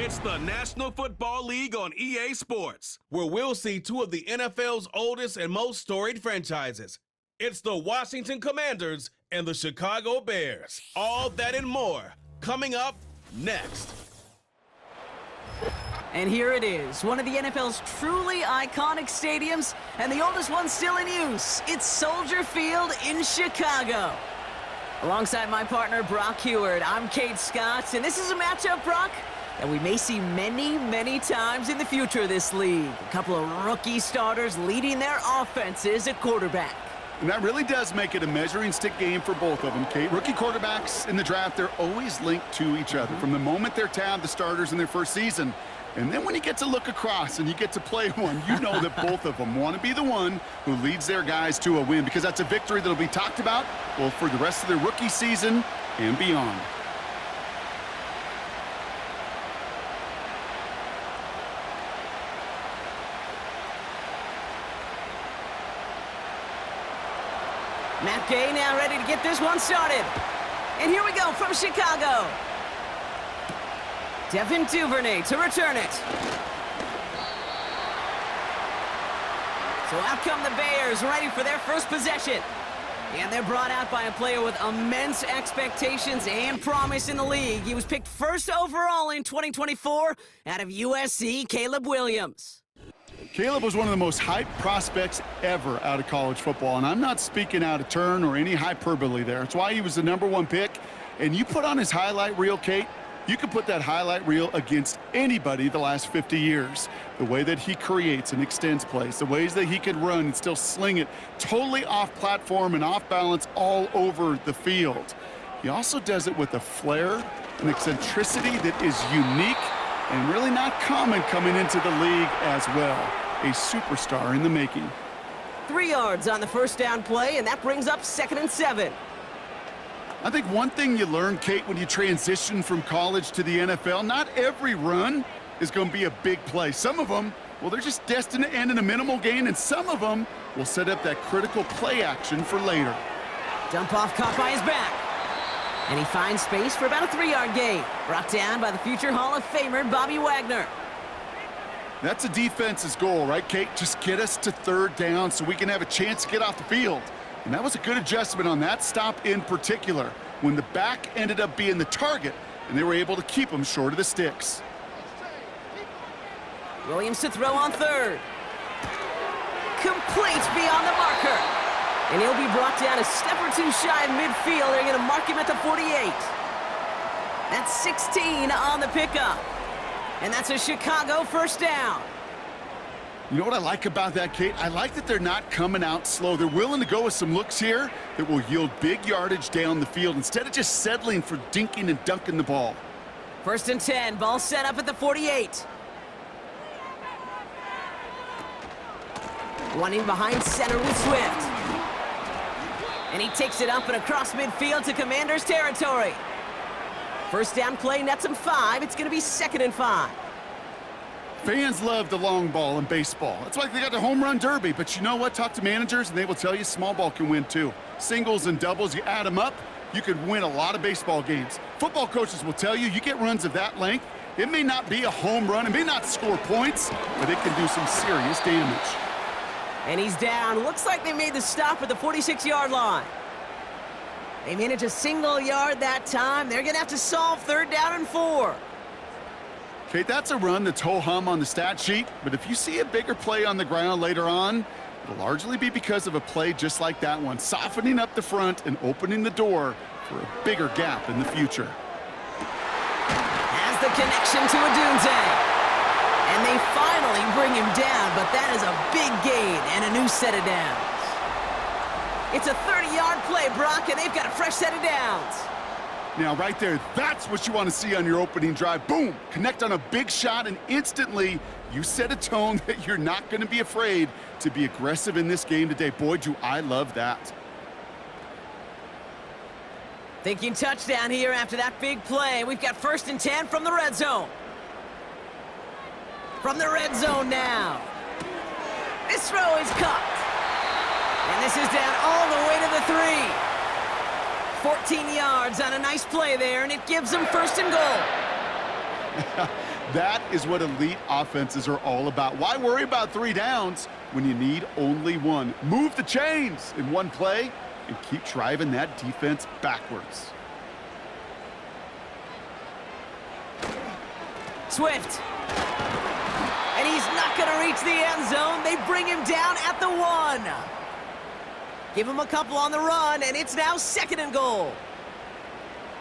It's the National Football League on EA Sports, where we'll see two of the NFL's oldest and most storied franchises. It's the Washington Commanders and the Chicago Bears. All that and more coming up next. And here it is, one of the NFL's truly iconic stadiums, and the oldest one still in use. It's Soldier Field in Chicago. Alongside my partner, Brock Heward, I'm Kate Scott, and this is a matchup, Brock, that we may see many, many times in the future of this league. A couple of rookie starters leading their offenses at quarterback. And that really does make it a measuring stick game for both of them, Kate. Rookie quarterbacks in the draft, they're always linked to each other from the moment they're tabbed the starters in their first season. And then when you get to look across and you get to play one, you know that both of them want to be the one who leads their guys to a win, because that's a victory that'll be talked about both for the rest of their rookie season and beyond. Matt Gay now ready to get this one started. And here we go from Chicago. Devin Duvernay to return it. So out come the Bears, ready for their first possession. And they're brought out by a player with immense expectations and promise in the league. He was picked first overall in 2024 out of USC, Caleb Williams. Caleb was one of the most hyped prospects ever out of college football, and I'm not speaking out of turn or any hyperbole there. It's why he was the #1 pick. And you put on his highlight reel, Kate, you can put that highlight reel against anybody the last 50 years. The way that he creates and extends plays, the ways that he can run and still sling it totally off platform and off balance all over the field. He also does it with a flair and eccentricity that is unique and really not common coming into the league as well. A superstar in the making. 3 yards on the first down play, and that brings up 2nd and 7. I think one thing you learn, Kate, when you transition from college to the NFL, not every run is going to be a big play. Some of them, well, they're just destined to end in a minimal gain, and some of them will set up that critical play action for later. Dump off caught by his back. And he finds space for about a 3-yard gain. Brought down by the future Hall of Famer, Bobby Wagner. That's a defense's goal, right, Kate? Just get us to 3rd down so we can have a chance to get off the field. And that was a good adjustment on that stop in particular, when the back ended up being the target, and they were able to keep him short of the sticks. Williams to throw on 3rd. Complete beyond the marker. And he'll be brought down a step or two shy of midfield. They're going to mark him at the 48. That's 16 on the pickup. And that's a Chicago first down. You know what I like about that, Kate? I like that they're not coming out slow. They're willing to go with some looks here that will yield big yardage down the field instead of just settling for dinking and dunking the ball. 1st and 10, ball set up at the 48. Running behind center with Swift. And he takes it up and across midfield to Commanders territory. First down play nets him 5. It's going to be 2nd and 5. Fans love the long ball in baseball. That's why they got the home run derby. But you know what? Talk to managers, and they will tell you small ball can win too. Singles and doubles, you add them up, you could win a lot of baseball games. Football coaches will tell you, you get runs of that length, it may not be a home run, it may not score points, but it can do some serious damage. And he's down. Looks like they made the stop at the 46-yard line. They managed a single yard that time. They're going to have to solve 3rd down and 4. Kate, that's a run that's ho-hum on the stat sheet, but if you see a bigger play on the ground later on, it'll largely be because of a play just like that one, softening up the front and opening the door for a bigger gap in the future. Has the connection to Odunze. And they finally bring him down, but that is a big gain and a new set of downs. It's a 30-yard play, Brock, and they've got a fresh set of downs. Now, right there, that's what you want to see on your opening drive. Boom! Connect on a big shot, and instantly you set a tone that you're not going to be afraid to be aggressive in this game today. Boy, do I love that. Thinking touchdown here after that big play. We've got 1st and 10 from the red zone. From the red zone now. This throw is caught. And this is down all the way to the 3. 14 yards on a nice play there, and it gives them 1st and goal. That is what elite offenses are all about. Why worry about 3 downs when you need only 1? Move the chains in one play and keep driving that defense backwards. Swift. And he's not going to reach the end zone. They bring him down at the 1. Give him a couple on the run, and it's now 2nd and goal.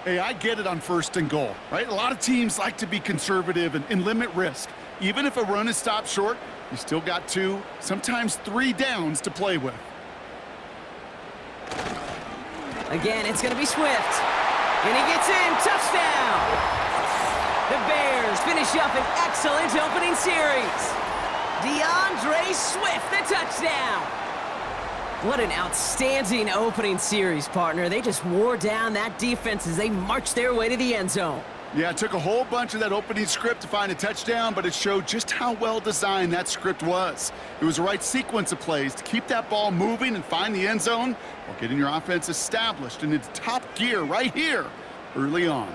Hey, I get it on 1st and goal, right? A lot of teams like to be conservative and limit risk. Even if a run is stopped short, you still got 2, sometimes 3 downs to play with. Again, it's going to be Swift. And he gets in. Touchdown! The Bears finish up an excellent opening series. DeAndre Swift, the touchdown. What an outstanding opening series, partner. They just wore down that defense as they marched their way to the end zone. Yeah, it took a whole bunch of that opening script to find a touchdown, but it showed just how well designed that script was. It was the right sequence of plays to keep that ball moving and find the end zone while getting your offense established in its top gear right here early on.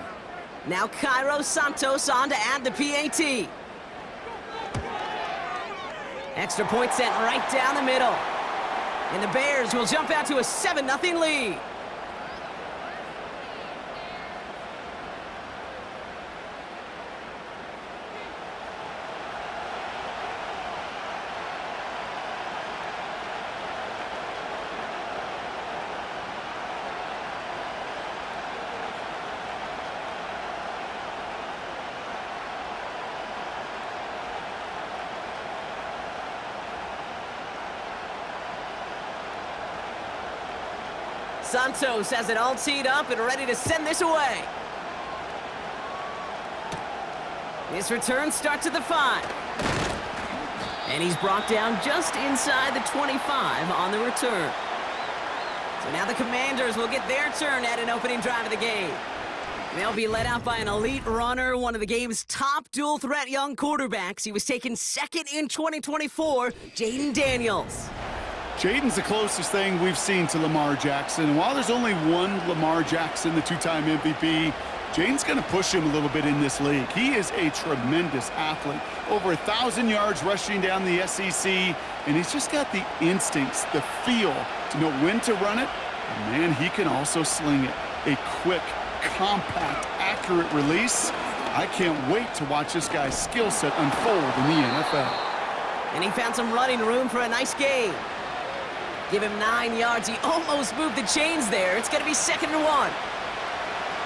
Now Cairo Santos on to add the PAT. Extra point sent right down the middle. And the Bears will jump out to a 7-0 lead. Santos has it all teed up and ready to send this away. This return starts at the 5. And he's brought down just inside the 25 on the return. So now the Commanders will get their turn at an opening drive of the game. They'll be led out by an elite runner, one of the game's top dual-threat young quarterbacks. He was taken 2nd in 2024, Jaden Daniels. Jaden's the closest thing we've seen to Lamar Jackson. And while there's only one Lamar Jackson, the 2-time MVP, Jaden's going to push him a little bit in this league. He is a tremendous athlete. Over 1,000 yards rushing down the SEC, and he's just got the instincts, the feel to know when to run it. And man, he can also sling it. A quick, compact, accurate release. I can't wait to watch this guy's skill set unfold in the NFL. And he found some running room for a nice game. Give him 9 yards. He almost moved the chains there. It's going to be 2nd and 1.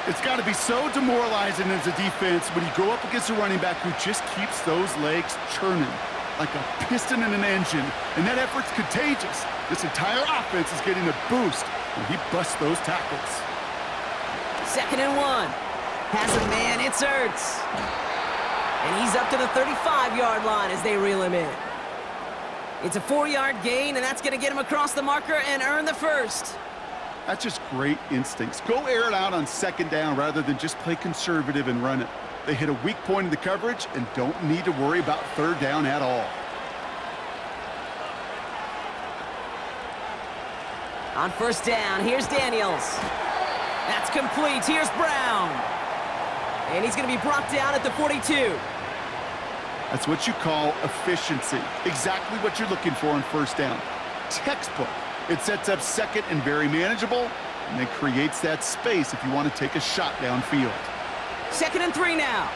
It's got to be so demoralizing as a defense when you go up against a running back who just keeps those legs churning like a piston in an engine. And that effort's contagious. This entire offense is getting a boost when he busts those tackles. 2nd and 1. Has a man. It's Ertz. And he's up to the 35-yard line as they reel him in. It's a 4-yard gain, and that's going to get him across the marker and earn the 1st. That's just great instincts. Go air it out on 2nd down rather than just play conservative and run it. They hit a weak point in the coverage and don't need to worry about 3rd down at all. On 1st down, here's Daniels. That's complete. Here's Brown. And he's going to be brought down at the 42. That's what you call efficiency. Exactly what you're looking for on 1st down. Textbook. It sets up 2nd and very manageable, and then creates that space if you want to take a shot downfield. 2nd and 3 now.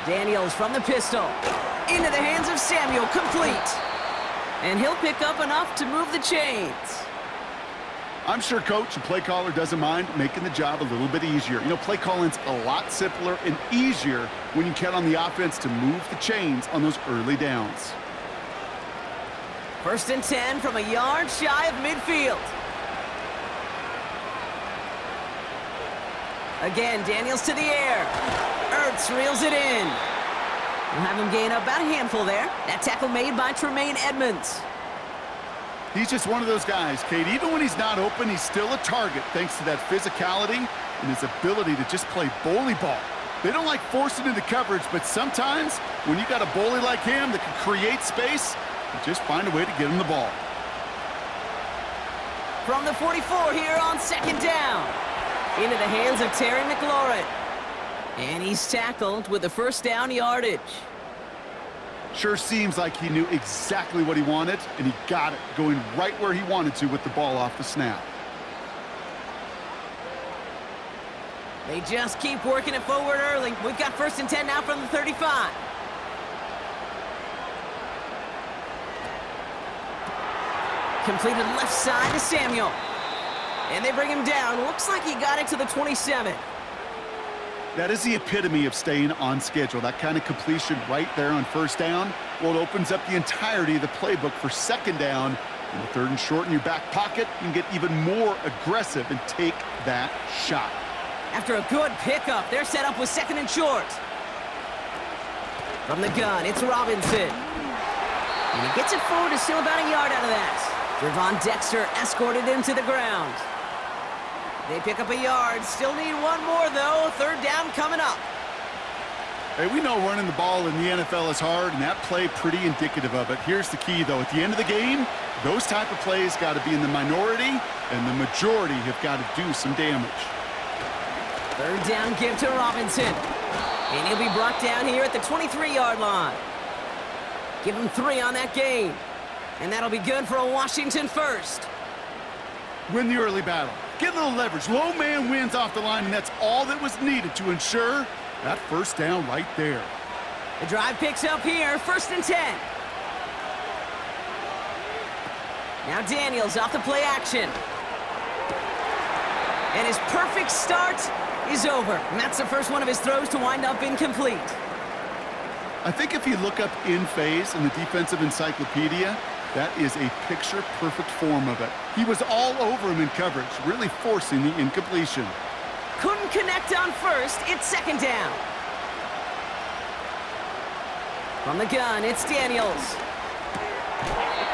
Daniels from the pistol. Into the hands of Samuel. Complete. And he'll pick up enough to move the chains. I'm sure coach and play caller doesn't mind making the job a little bit easier. You know, play calling's a lot simpler and easier when you count on the offense to move the chains on those early downs. 1st and 10 from a yard shy of midfield. Again, Daniels to the air. Ertz reels it in. We'll have him gain up about a handful there. That tackle made by Tremaine Edmonds. He's just one of those guys, Kate. Even when he's not open, he's still a target thanks to that physicality and his ability to just play bully ball. They don't like forcing into coverage, but sometimes when you got a bully like him that can create space, you just find a way to get him the ball. From the 44 here on 2nd down. Into the hands of Terry McLaurin. And he's tackled with the first down yardage. Sure seems like he knew exactly what he wanted, and he got it, going right where he wanted to with the ball off the snap. They just keep working it forward early. We've got 1st and 10 now from the 35. Completed left side to Samuel. And they bring him down. Looks like he got it to the 27. That is the epitome of staying on schedule. That kind of completion right there on 1st down. Well, it opens up the entirety of the playbook for 2nd down. And the 3rd and short in your back pocket, you can get even more aggressive and take that shot. After a good pickup, they're set up with 2nd and short. From the gun, it's Robinson. And he gets it forward to still about a yard out of that. Javon Dexter escorted him to the ground. They pick up a yard. Still need one more, though. 3rd down coming up. Hey, we know running the ball in the NFL is hard, and that play pretty indicative of it. Here's the key, though. At the end of the game, those type of plays got to be in the minority, and the majority have got to do some damage. 3rd down give to Robinson. And he'll be brought down here at the 23-yard line. Give him 3 on that game. And that'll be good for a Washington 1st. Win the early battle. Get a little leverage. Low man wins off the line, and that's all that was needed to ensure that 1st down right there. The drive picks up here, 1st and 10. Now Daniels off the play action. And his perfect start is over. And that's the first one of his throws to wind up incomplete. I think if you look up in phase in the defensive encyclopedia, that is a picture-perfect form of it. He was all over him in coverage, really forcing the incompletion. Couldn't connect on 1st. It's 2nd down. From the gun, it's Daniels.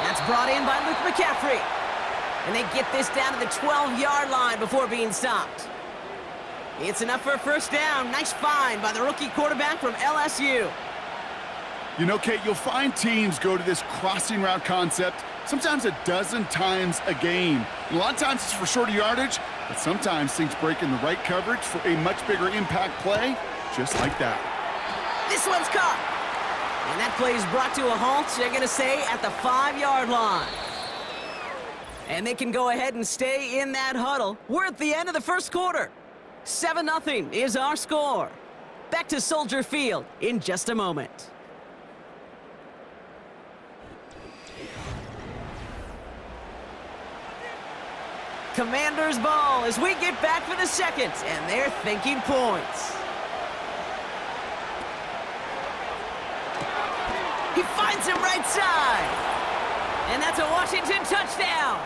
That's brought in by Luke McCaffrey. And they get this down to the 12-yard line before being stopped. It's enough for a 1st down. Nice find by the rookie quarterback from LSU. You know, Kate, you'll find teams go to this crossing route concept sometimes a dozen times a game. And a lot of times it's for shorter yardage, but sometimes things break in the right coverage for a much bigger impact play, just like that. This one's caught. And that play is brought to a halt, they're going to say, at the 5-yard line. And they can go ahead and stay in that huddle. We're at the end of the 1st quarter. 7-0 is our score. Back to Soldier Field in just a moment. Commanders ball as we get back for the 2nd, and they're thinking points. He finds him right side. And that's a Washington touchdown.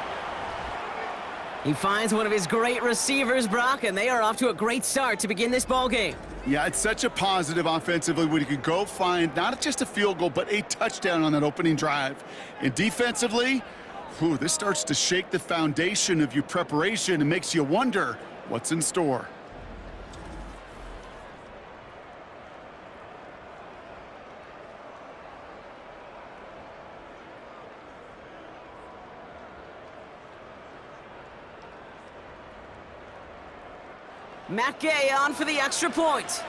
He finds one of his great receivers, Brock, and they are off to a great start to begin this ball game. Yeah, it's such a positive offensively when you could go find not just a field goal, but a touchdown on that opening drive. And defensively, this starts to shake the foundation of your preparation and makes you wonder what's in store. Matt Gay on for the extra point.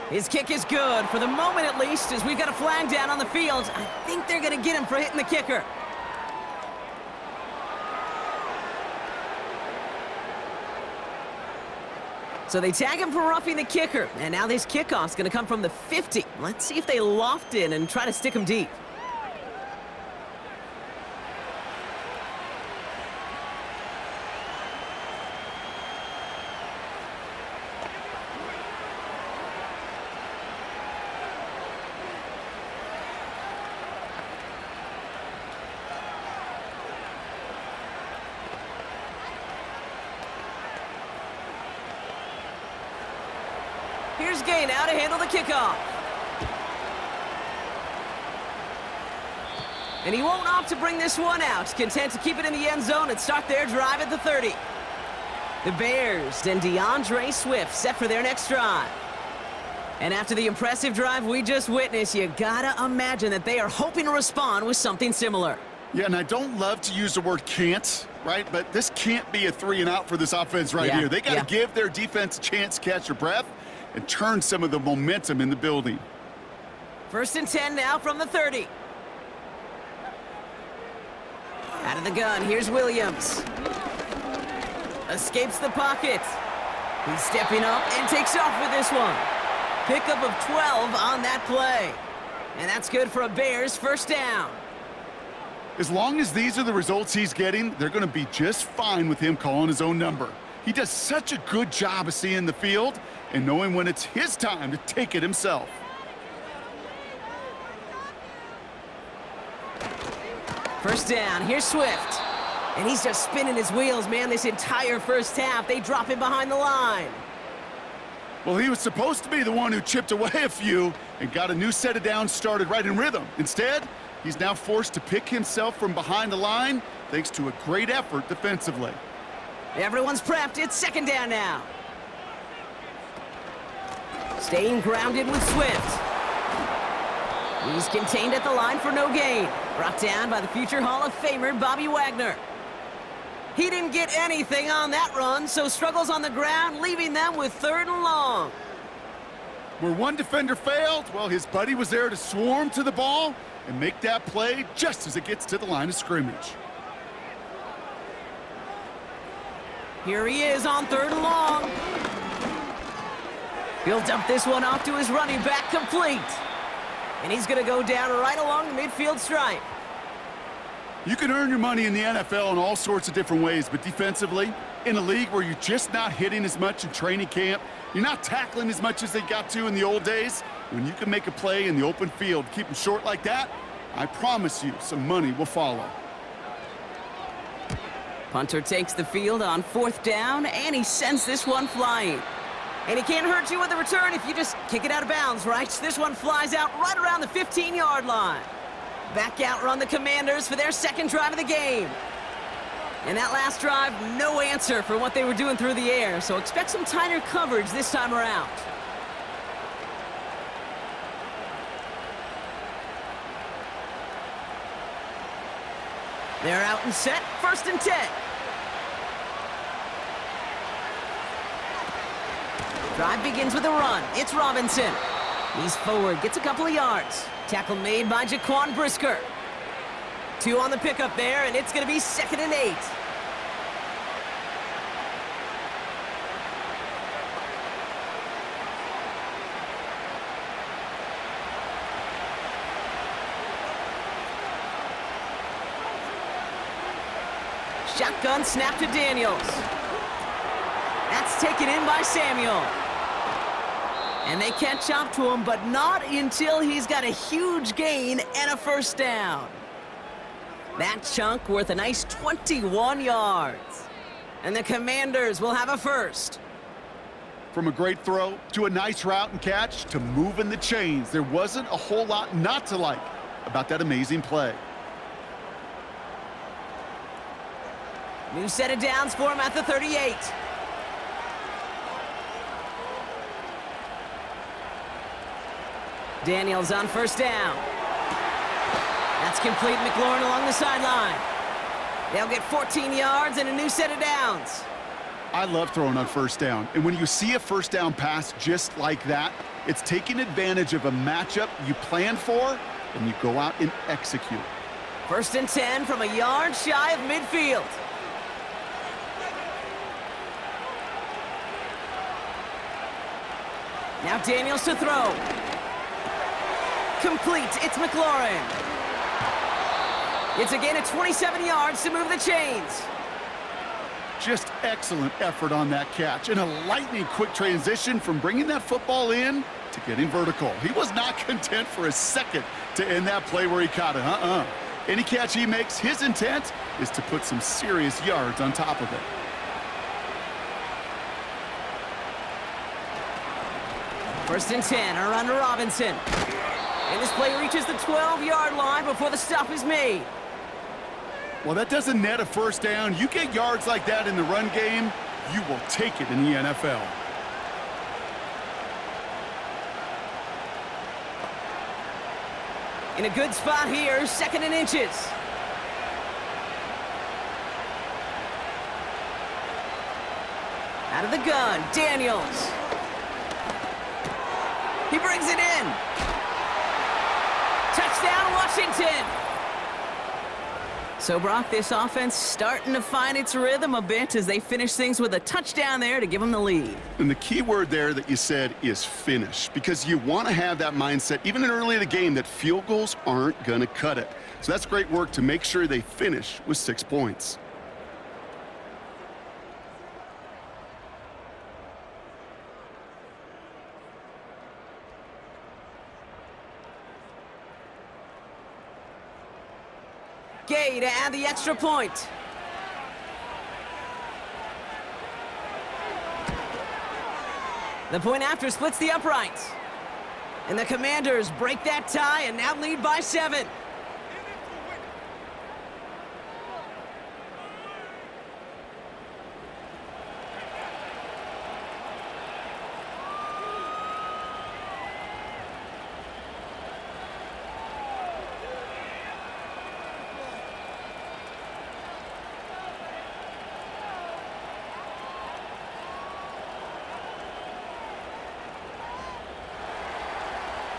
His kick is good, for the moment at least, as we've got a flag down on the field. I think they're going to get him for hitting the kicker. So they tag him for roughing the kicker, and now this kickoff's going to come from the 50. Let's see if they loft in and try to stick him deep. Here's Gay now to handle the kickoff. And he won't opt to bring this one out. Content to keep it in the end zone and start their drive at the 30. The Bears and DeAndre Swift set for their next drive. And after the impressive drive we just witnessed, you gotta imagine that they are hoping to respond with something similar. Yeah, and I don't love to use the word can't, right? But this can't be a 3-and-out for this offense right here. They got to give their defense a chance to catch their breath and turn some of the momentum in the building. 1st and 10 now from the 30. Out of the gun, here's Williams. Escapes the pocket. He's stepping up and takes off with this one. Pickup of 12 on that play. And that's good for a Bears 1st down. As long as these are the results he's getting, they're going to be just fine with him calling his own number. He does such a good job of seeing the field and knowing when it's his time to take it himself. First down, here's Swift. And he's just spinning his wheels, man, this entire first half. They drop him behind the line. Well, he was supposed to be the one who chipped away a few and got a new set of downs started right in rhythm. Instead, he's now forced to pick himself from behind the line thanks to a great effort defensively. Everyone's prepped. It's 2nd down now. Staying grounded with Swift. He's contained at the line for no gain. Brought down by the future Hall of Famer, Bobby Wagner. He didn't get anything on that run, so struggles on the ground, leaving them with 3rd and long. Where one defender failed, well, his buddy was there to swarm to the ball and make that play just as it gets to the line of scrimmage. Here he is on 3rd and long. He'll dump this one off to his running back, complete. And he's going to go down right along the midfield stripe. You can earn your money in the NFL in all sorts of different ways, but defensively, in a league where you're just not hitting as much in training camp, you're not tackling as much as they got to in the old days, when you can make a play in the open field, keep them short like that, I promise you some money will follow. Punter takes the field on 4th down, and he sends this one flying. And he can't hurt you with a return if you just kick it out of bounds, right? This one flies out right around the 15-yard line. Back out run the Commanders for their 2nd drive of the game. And that last drive, no answer for what they were doing through the air, so expect some tighter coverage this time around. They're out and set, 1st and 10. Drive begins with a run. It's Robinson. He's forward, gets a couple of yards. Tackle made by Jaquan Brisker. 2 on the pickup there, and it's going to be 2nd and 8. Shotgun snap to Daniels. That's taken in by Samuel. And they catch up to him, but not until he's got a huge gain and a 1st down. That chunk worth a nice 21 yards. And the Commanders will have a 1st. From a great throw to a nice route and catch to moving the chains, there wasn't a whole lot not to like about that amazing play. New set of downs for him at the 38. Daniels on 1st down. That's complete. McLaurin along the sideline. They'll get 14 yards and a new set of downs. I love throwing on 1st down. And when you see a 1st down pass just like that, it's taking advantage of a matchup you plan for and you go out and execute. 1st and 10 from a yard shy of midfield. Now Daniels to throw. Complete. It's McLaurin. It's again at 27 yards to move the chains. Just excellent effort on that catch and a lightning quick transition from bringing that football in to getting vertical. He was not content for a second to end that play where he caught it. Any catch he makes, his intent is to put some serious yards on top of it. First and 10, a run to Robinson. And this play reaches the 12-yard line before the stop is made. Well, that doesn't net a 1st down. You get yards like that in the run game, you will take it in the NFL. In a good spot here, 2nd and inches. Out of the gun, Daniels. He brings it in. Touchdown, Washington. So, Brock, this offense starting to find its rhythm a bit as they finish things with a touchdown there to give them the lead. And the key word there that you said is finish, because you want to have that mindset, even early in the game, that field goals aren't going to cut it. So that's great work to make sure they finish with 6 points. Gay to add the extra point. The point after splits the uprights. And the Commanders break that tie and now lead by 7.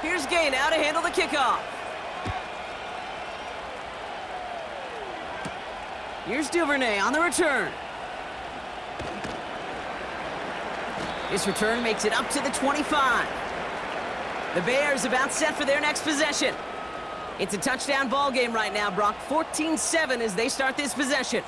Here's Gay now to handle the kickoff. Here's Duvernay on the return. This return makes it up to the 25. The Bears about set for their next possession. It's a touchdown ball game right now, Brock. 14-7 as they start this possession.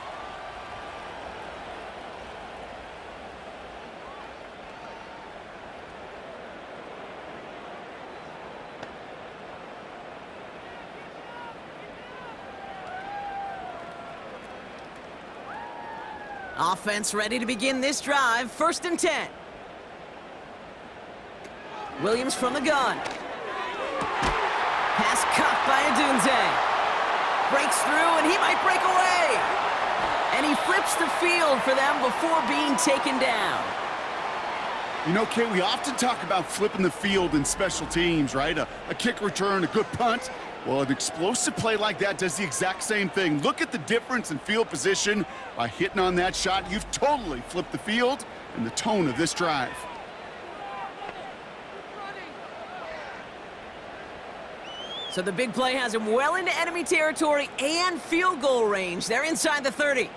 Offense ready to begin this drive. 1st and 10. Williams from the gun. Pass caught by Adunze. Breaks through, and he might break away. And he flips the field for them before being taken down. You know, Kate, we often talk about flipping the field in special teams, right? A kick return, a good punt. Well, an explosive play like that does the exact same thing. Look at the difference in field position by hitting on that shot. You've totally flipped the field and the tone of this drive. So the big play has him well into enemy territory and field goal range. They're inside the 30.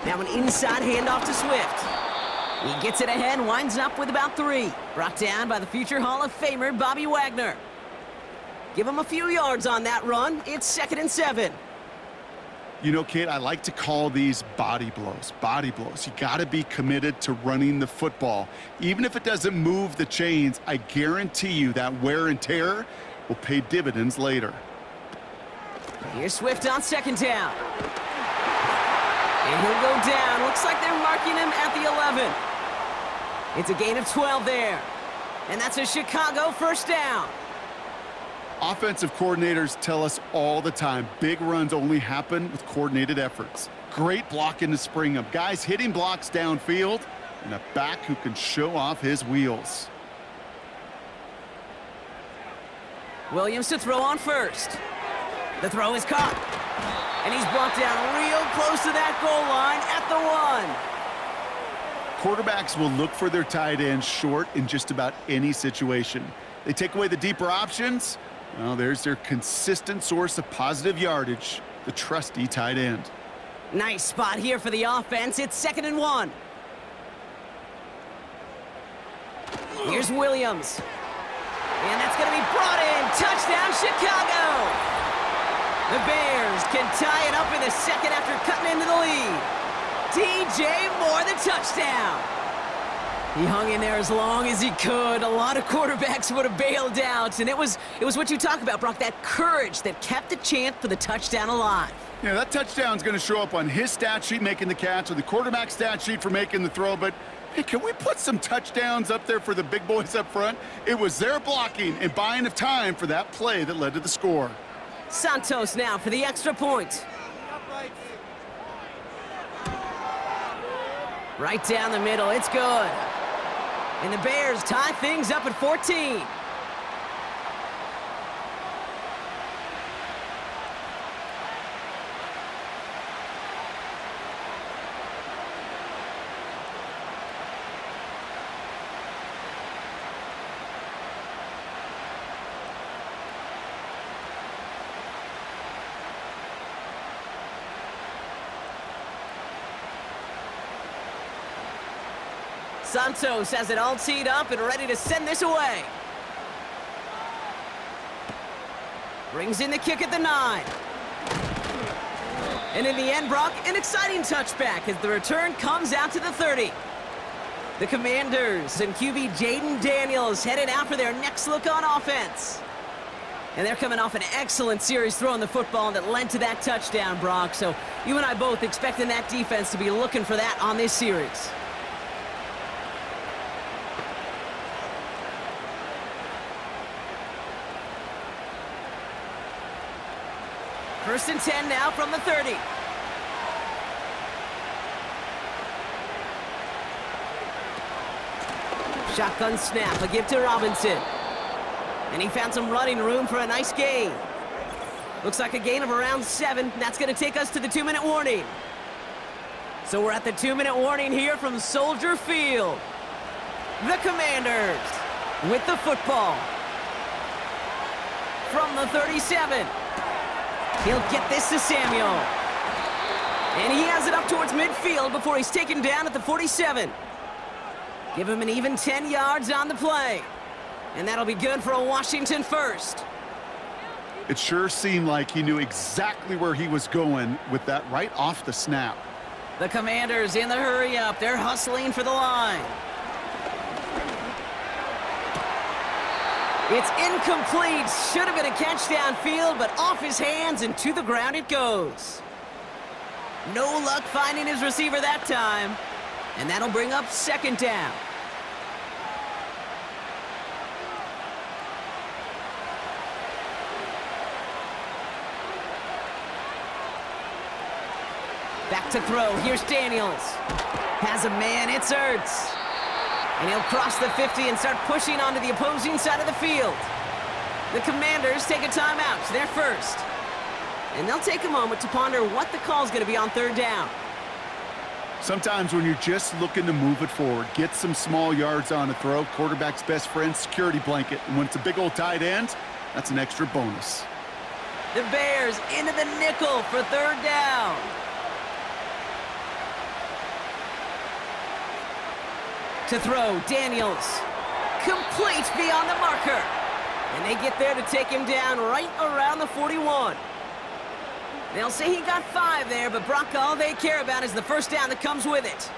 Now an inside handoff to Swift. He gets it ahead and winds up with about 3. Brought down by the future Hall of Famer, Bobby Wagner. Give him a few yards on that run. It's 2nd and 7. You know, Kate, I like to call these body blows. Body blows. You got to be committed to running the football. Even if it doesn't move the chains, I guarantee you that wear and tear will pay dividends later. Here's Swift on 2nd down. And he'll go down. Looks like they're marking him at the 11. It's a gain of 12 there. And that's a Chicago 1st down. Offensive coordinators tell us all the time, big runs only happen with coordinated efforts. Great blocking to spring them. Guys hitting blocks downfield, and a back who can show off his wheels. Williams to throw on 1st. The throw is caught. And he's brought down real close to that goal line at the 1. Quarterbacks will look for their tight ends short in just about any situation. They take away the deeper options. Well, there's their consistent source of positive yardage, the trusty tight end. Nice spot here for the offense. It's 2nd and 1. Here's Williams. And that's going to be brought in. Touchdown, Chicago! The Bears can tie it up in the 2nd after cutting into the lead. DJ Moore, the touchdown. He hung in there as long as he could. A lot of quarterbacks would have bailed out, and it was what you talk about, Brock, that courage that kept the chance for the touchdown alive. Yeah, that touchdown's going to show up on his stat sheet making the catch, or the quarterback stat sheet for making the throw, but hey, can we put some touchdowns up there for the big boys up front? It was their blocking and buying of time for that play that led to the score. Santos now for the extra point. Right down the middle, it's good. And the Bears tie things up at 14. Santos has it all teed up and ready to send this away. Brings in the kick at the 9. And in the end, Brock, an exciting touchback as the return comes out to the 30. The Commanders and QB Jaden Daniels headed out for their next look on offense. And they're coming off an excellent series throwing the football that led to that touchdown, Brock. So you and I both expecting that defense to be looking for that on this series. First and 10 now from the 30. Shotgun snap, a give to Robinson. And he found some running room for a nice gain. Looks like a gain of around 7. That's going to take us to the 2-minute warning. So we're at the 2-minute warning here from Soldier Field. The Commanders with the football. From the 37. He'll get this to Samuel. And he has it up towards midfield before he's taken down at the 47. Give him an even 10 yards on the play. And that'll be good for a Washington first. It sure seemed like he knew exactly where he was going with that right off the snap. The Commanders in the hurry-up. They're hustling for the line. It's incomplete. Should have been a catch downfield, but off his hands and to the ground it goes. No luck finding his receiver that time. And that'll bring up second down. Back to throw. Here's Daniels. Has a man. It's Ertz. And he'll cross the 50 and start pushing onto the opposing side of the field. The Commanders take a timeout. They're first. And they'll take a moment to ponder what the call's going to be on third down. Sometimes when you're just looking to move it forward, get some small yards on a throw, quarterback's best friend, security blanket. And when it's a big old tight end, that's an extra bonus. The Bears into the nickel for third down. To throw, Daniels. Complete beyond the marker. And they get there to take him down right around the 41. They'll say he got 5 there, but Brock, all they care about is the first down that comes with it.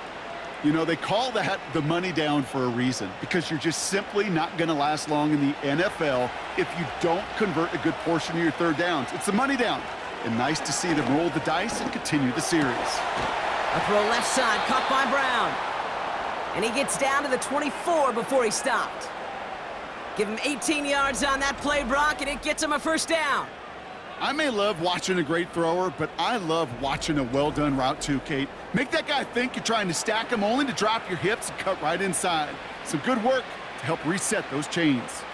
You know, they call that the money down for a reason, because you're just simply not going to last long in the NFL if you don't convert a good portion of your third downs. It's the money down. And nice to see them roll the dice and continue the series. A throw left side, caught by Brown. And he gets down to the 24 before he stopped. Give him 18 yards on that play, Brock, and it gets him a first down. I may love watching a great thrower, but I love watching a well-done route too, Kate. Make that guy think you're trying to stack him only to drop your hips and cut right inside. Some good work to help reset those chains.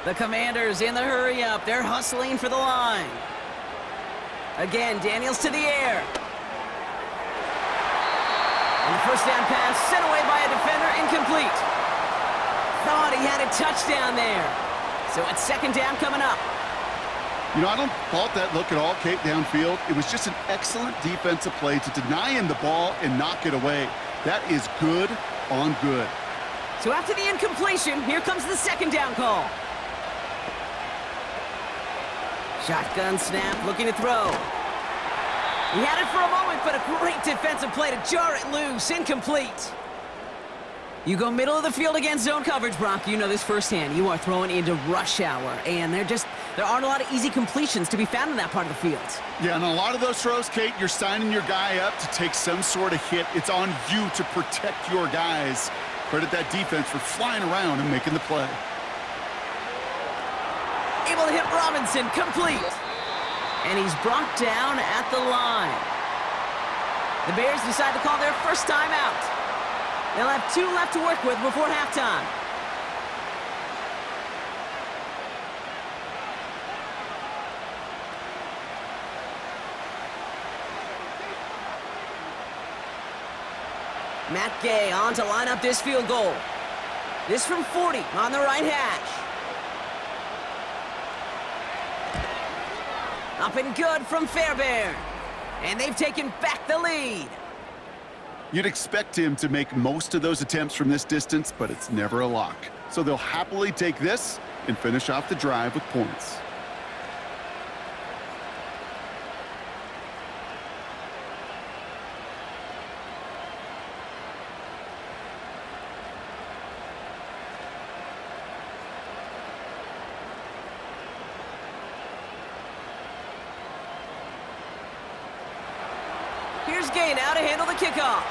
The Commanders in the hurry-up. They're hustling for the line. Again, Daniels to the air. And the first down pass sent away by a defender, incomplete. Thought he had a touchdown there. So it's second down coming up. You know, I don't fault that look at all, Kate, downfield. It was just an excellent defensive play to deny him the ball and knock it away. That is good on good. So after the incompletion, here comes the second down call. Shotgun snap, looking to throw. He had it for a moment, but a great defensive play to jar it loose, incomplete. You go middle of the field against zone coverage, Brock. You know this firsthand. You are throwing into rush hour, and there aren't a lot of easy completions to be found in that part of the field. Yeah, and a lot of those throws, Kate, you're signing your guy up to take some sort of hit. It's on you to protect your guys. Credit that defense for flying around and making the play. Able to hit Robinson, complete. And he's brought down at the line. The Bears decide to call their first timeout. They'll have 2 left to work with before halftime. Matt Gay on to line up this field goal. This from 40 on the right hash. Up and good from Fairbairn. And they've taken back the lead. You'd expect him to make most of those attempts from this distance, but it's never a lock. So they'll happily take this and finish off the drive with points. Here's Gay now to handle the kickoff.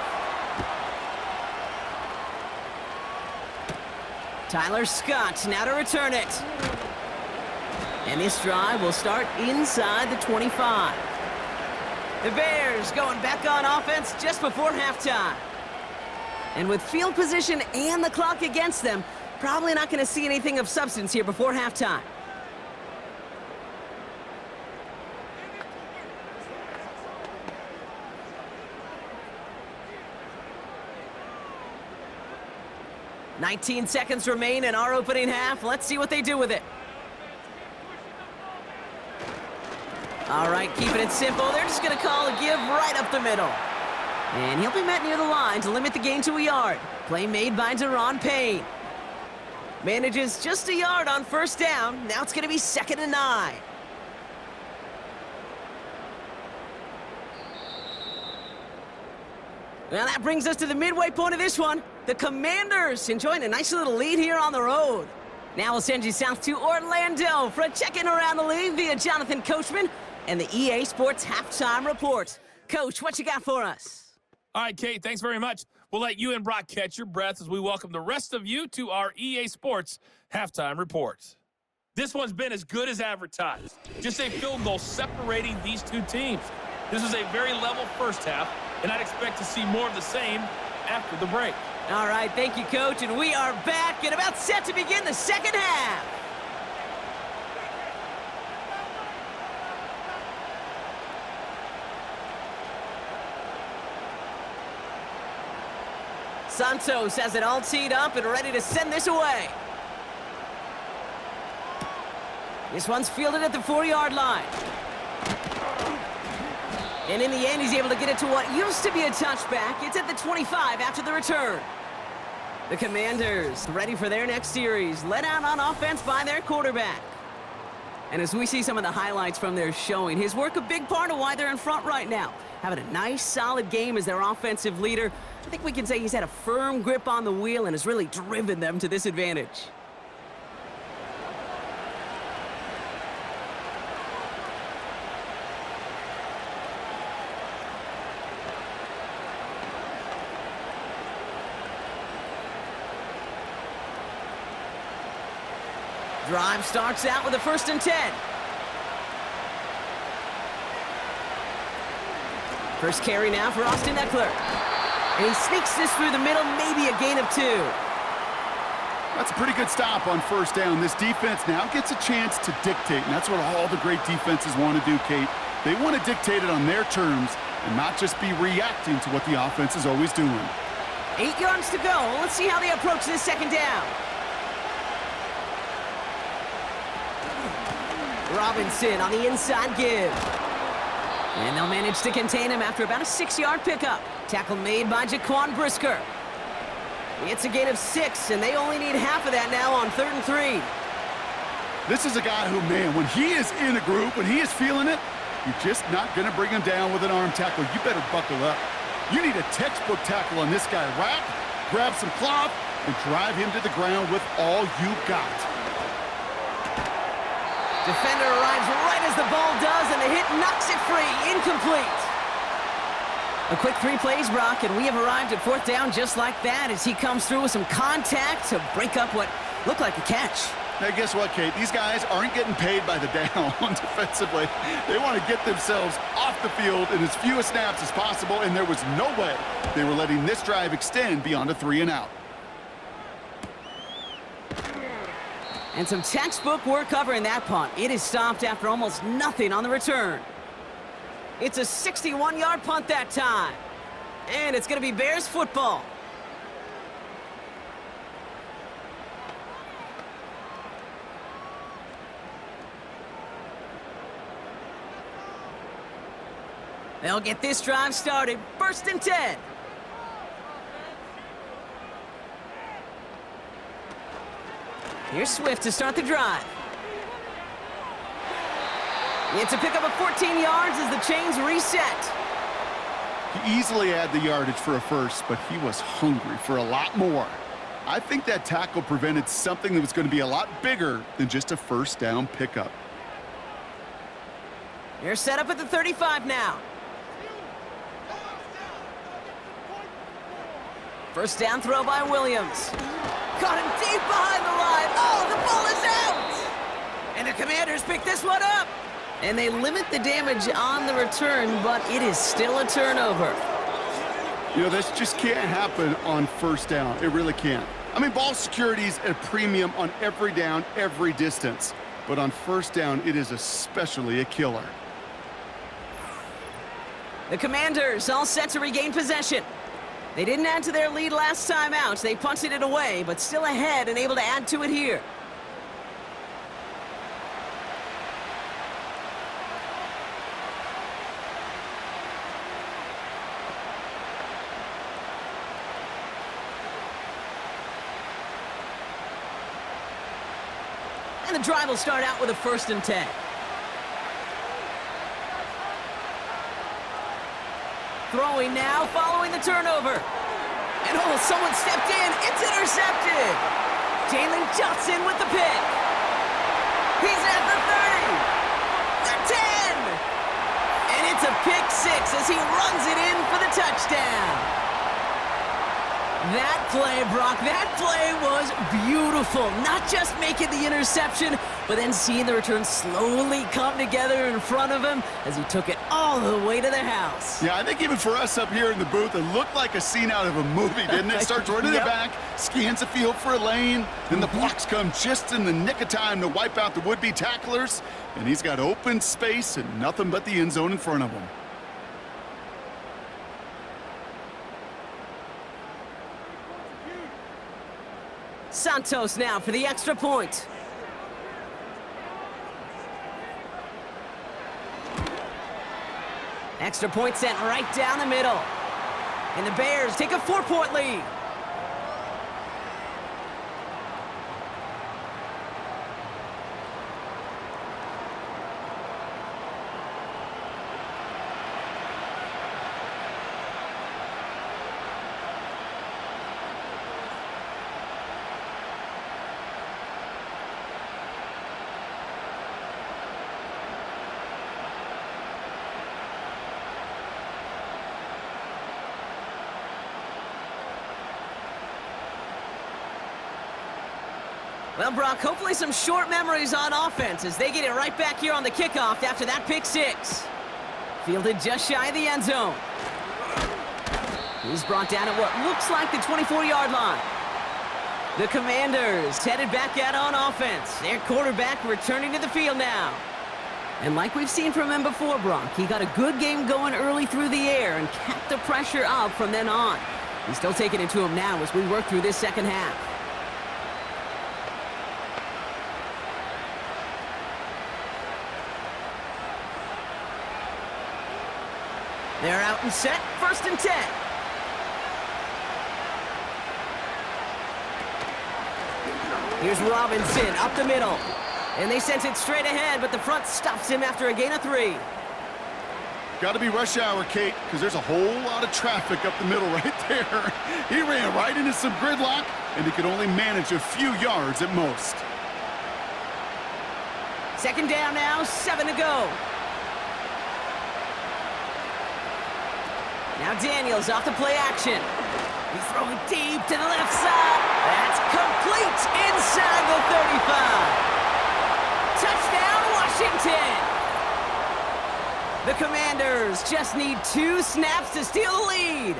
Tyler Scott now to return it. And this drive will start inside the 25. The Bears going back on offense just before halftime. And with field position and the clock against them, probably not going to see anything of substance here before halftime. "19 seconds remain in our opening half. Let's see what they do with it." All right, keeping it simple. They're just going to call a give right up the middle. And he'll be met near the line to limit the gain to a yard. Play made by Deron Payne. Manages just a yard on first down. Now it's going to be 2nd and 9. Well, that brings us to the midway point of this one. The Commanders enjoying a nice little lead here on the road. Now we'll send you south to Orlando for a check-in around the league via Jonathan Coachman and the EA Sports Halftime Report. Coach, what you got for us? All right, Kate, thanks very much. We'll let you and Brock catch your breath as we welcome the rest of you to our EA Sports Halftime Report. This one's been as good as advertised. Just a field goal separating these two teams. This was a very level first half, and I'd expect to see more of the same after the break. All right, thank you, Coach, and we are back and about set to begin the second half. Santos has it all teed up and ready to send this away. This one's fielded at the 4-yard line. And in the end, he's able to get it to what used to be a touchback. It's at the 25 after the return. The Commanders ready for their next series, led out on offense by their quarterback. And as we see some of the highlights from their showing, his work a big part of why they're in front right now. Having a nice, solid game as their offensive leader. I think we can say he's had a firm grip on the wheel and has really driven them to this advantage. Drive starts out with a 1st and 10. First carry now for Austin Eckler. And he sneaks this through the middle, maybe a gain of 2. That's a pretty good stop on first down. This defense now gets a chance to dictate, and that's what all the great defenses want to do, Kate. They want to dictate it on their terms and not just be reacting to what the offense is always doing. 8 yards to go. Let's see how they approach this second down. Robinson on the inside give. And they'll manage to contain him after about a 6-yard pickup. Tackle made by Jaquan Brisker. It's a gain of 6, and they only need half of that now on 3rd and 3. This is a guy who, man, when he is in a group, when he is feeling it, you're just not going to bring him down with an arm tackle. You better buckle up. You need a textbook tackle on this guy. Wrap, grab some cloth, and drive him to the ground with all you got. Defender arrives right as the ball does, and the hit knocks it free. Incomplete. A quick 3 plays, Brock, and we have arrived at 4th down just like that as he comes through with some contact to break up what looked like a catch. Now, guess what, Kate? These guys aren't getting paid by the down defensively. They want to get themselves off the field in as few snaps as possible, and there was no way they were letting this drive extend beyond a 3-and-out. And some textbook work covering that punt. It is stopped after almost nothing on the return. It's a 61-yard punt that time. And it's going to be Bears football. They'll get this drive started. 1st and 10. Here's Swift to start the drive. It's a pickup of 14 yards as the chains reset. He easily had the yardage for a first, but he was hungry for a lot more. I think that tackle prevented something that was going to be a lot bigger than just a first down pickup. They're set up at the 35 now. First down throw by Williams. Caught him deep behind the line. Oh, the ball is out! And the Commanders pick this one up. And they limit the damage on the return, but it is still a turnover. You know, this just can't happen on first down. It really can't. I mean, ball security is at a premium on every down, every distance. But on first down, it is especially a killer. The Commanders all set to regain possession. They didn't add to their lead last time out. They punted it away, but still ahead and able to add to it here. And the drive will start out with a 1st and 10. Throwing now, following the turnover. And oh, someone stepped in. It's intercepted. Jalen Johnson with the pick. He's at the 30. The 10. And it's a pick 6 as he runs it in for the touchdown. That play, Brock, that play was beautiful. Not just making the interception, but then seeing the return slowly come together in front of him as he took it all the way to the house. Yeah, I think even for us up here in the booth, it looked like a scene out of a movie, didn't it? Starts running Yep. it back, scans the field for a lane, then the blocks come just in the nick of time to wipe out the would-be tacklers, and he's got open space and nothing but the end zone in front of him. Santos now for the extra point. Extra point sent right down the middle. And the Bears take a 4-point lead. Well, Brock, hopefully some short memories on offense as they get it right back here on the kickoff after that pick 6. Fielded just shy of the end zone. He's brought down at what looks like the 24-yard line. The Commanders headed back out on offense. Their quarterback returning to the field now. And like we've seen from him before, Brock, he got a good game going early through the air and kept the pressure up from then on. He's still taking it to him now as we work through this second half. They're out and set, 1st and 10. Here's Robinson up the middle. And they sent it straight ahead, but the front stops him after a gain of 3. Got to be rush hour, Kate, because there's a whole lot of traffic up the middle right there. He ran right into some gridlock, and he could only manage a few yards at most. 2nd down now, 7 to go. Now Daniels off the play action. He's throwing deep to the left side. That's complete inside the 35. Touchdown, Washington. The Commanders just need 2 snaps to steal the lead.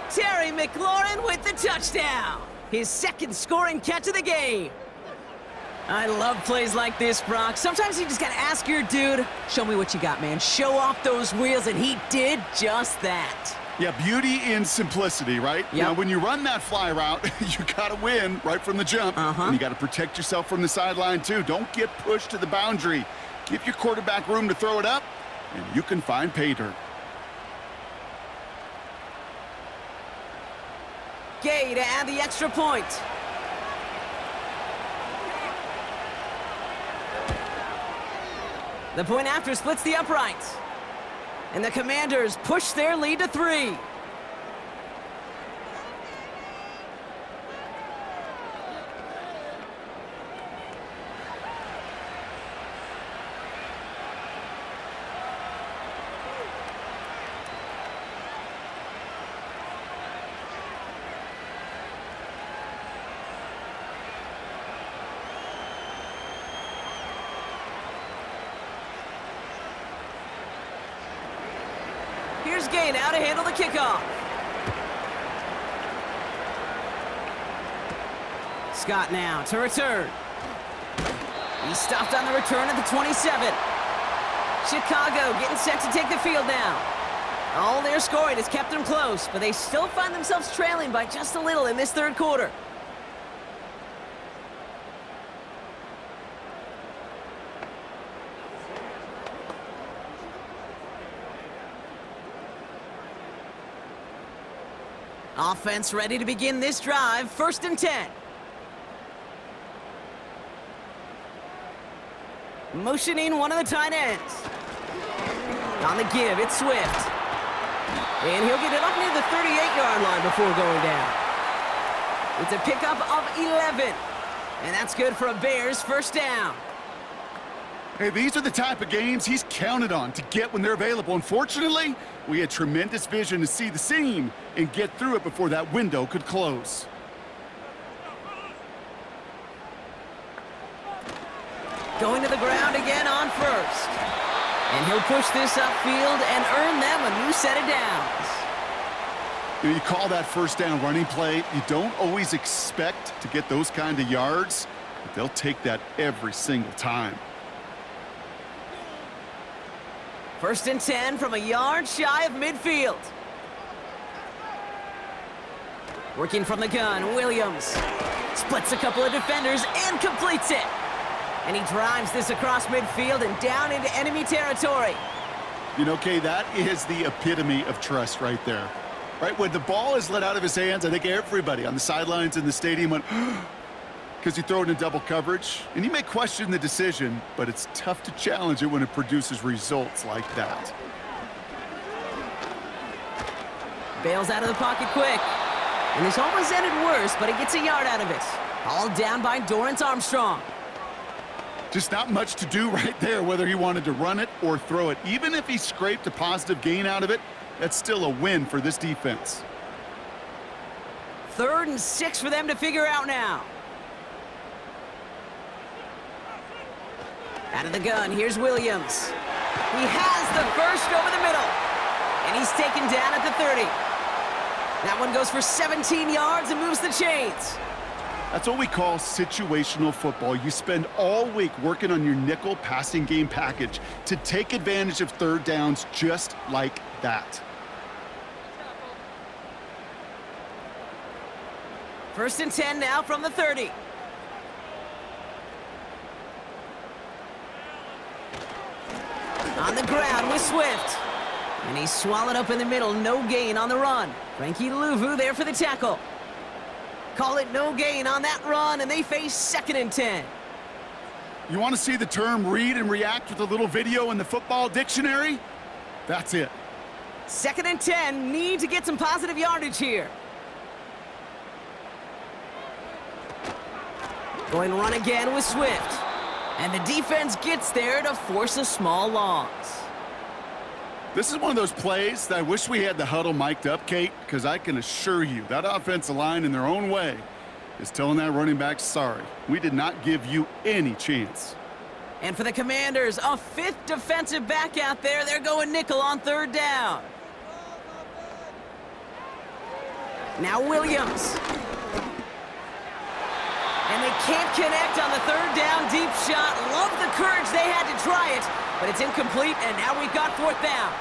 Terry McLaurin with the touchdown. His 2nd scoring catch of the game. I love plays like this, Brock. Sometimes you just gotta ask your dude, show me what you got, man. Show off those wheels, and he did just that. Yeah, beauty in simplicity, right? Yep. Now, when you run that fly route, you gotta win right from the jump. And you gotta protect yourself from the sideline, too. Don't get pushed to the boundary. Give your quarterback room to throw it up, and you can find pay dirt. Gay to add the extra point. The point after splits the uprights. And the Commanders push their lead to 3. Here's Gay now to handle the kickoff. Scott now to return. He stopped on the return at the 27. Chicago getting set to take the field now. All their scoring has kept them close, but they still find themselves trailing by just a little in this third quarter. Offense ready to begin this drive. 1st and 10. Motioning one of the tight ends. On the give, it's Swift. And he'll get it up near the 38-yard line before going down. It's a pickup of 11. And that's good for a Bears 1st down. Hey, these are the type of games he's counted on to get when they're available. Unfortunately, we had tremendous vision to see the seam and get through it before that window could close. Going to the ground again on 1st. And he'll push this upfield and earn them a new set of downs. You call that 1st down running play. You don't always expect to get those kind of yards, but they'll take that every single time. 1st and 10 from a yard shy of midfield. Working from the gun, Williams splits a couple of defenders and completes it. And he drives this across midfield and down into enemy territory. You know, Kay, that is the epitome of trust right there. Right, when the ball is let out of his hands, I think everybody on the sidelines in the stadium went, because you throw it in double coverage, and you may question the decision, but it's tough to challenge it when it produces results like that. Bails out of the pocket quick. And this almost ended worse, but he gets a yard out of it. All down by Dorrance Armstrong. Just not much to do right there, whether he wanted to run it or throw it. Even if he scraped a positive gain out of it, that's still a win for this defense. 3rd and 6 for them to figure out now. Out of the gun, here's Williams. He has the first over the middle. And he's taken down at the 30. That one goes for 17 yards and moves the chains. That's what we call situational football. You spend all week working on your nickel passing game package to take advantage of 3rd downs just like that. 1st and 10 now from the 30. On the ground with Swift. And he's swallowed up in the middle. No gain on the run. Frankie Louvu there for the tackle. Call it no gain on that run, and they face 2nd and 10. You want to see the term read and react with a little video in the football dictionary? That's it. 2nd and 10, need to get some positive yardage here. Going to run again with Swift. And the defense gets there to force a small loss. This is one of those plays that I wish we had the huddle mic'd up, Kate, because I can assure you that offensive line in their own way is telling that running back, sorry, we did not give you any chance. And for the Commanders, a 5th defensive back out there. They're going nickel on 3rd down. Now Williams. And they can't connect on the 3rd down deep shot. Love the courage they had to try it, but it's incomplete, and now we've got 4th down.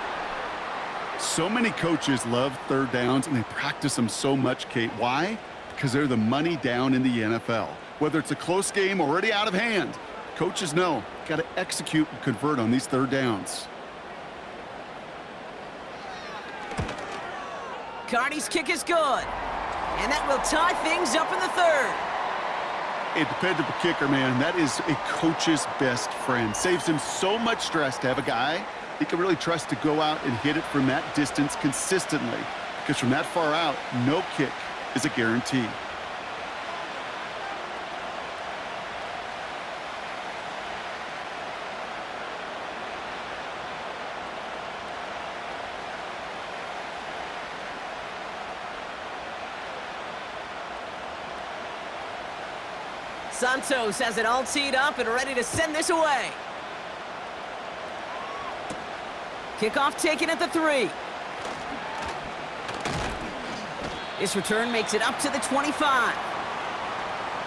So many coaches love 3rd downs, and they practice them so much, Kate. Why? Because they're the money down in the NFL. Whether it's a close game already out of hand, coaches know, got to execute and convert on these 3rd downs. Carney's kick is good, and that will tie things up in the 3rd. A dependable kicker, man, that is a coach's best friend. Saves him so much stress to have a guy he can really trust to go out and hit it from that distance consistently. Because from that far out, no kick is a guarantee. Santos has it all teed up and ready to send this away. Kickoff taken at the 3. This return makes it up to the 25.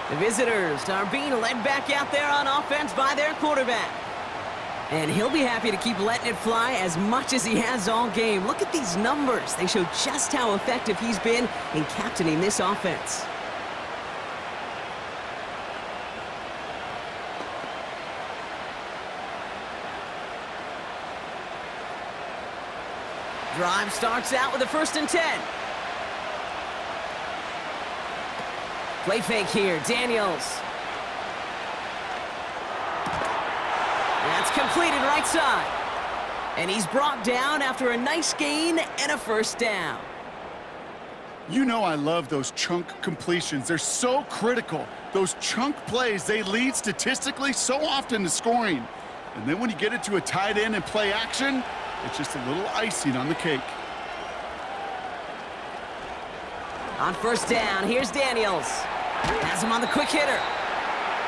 The visitors are being led back out there on offense by their quarterback. And he'll be happy to keep letting it fly as much as he has all game. Look at these numbers. They show just how effective he's been in captaining this offense. Drive starts out with a 1st and 10. Play fake here, Daniels. That's completed right side. And he's brought down after a nice gain and a 1st down. You know I love those chunk completions. They're so critical. Those chunk plays, they lead statistically so often to scoring. And then when you get it to a tight end and play action, it's just a little icing on the cake. On 1st down, here's Daniels. Has him on the quick hitter.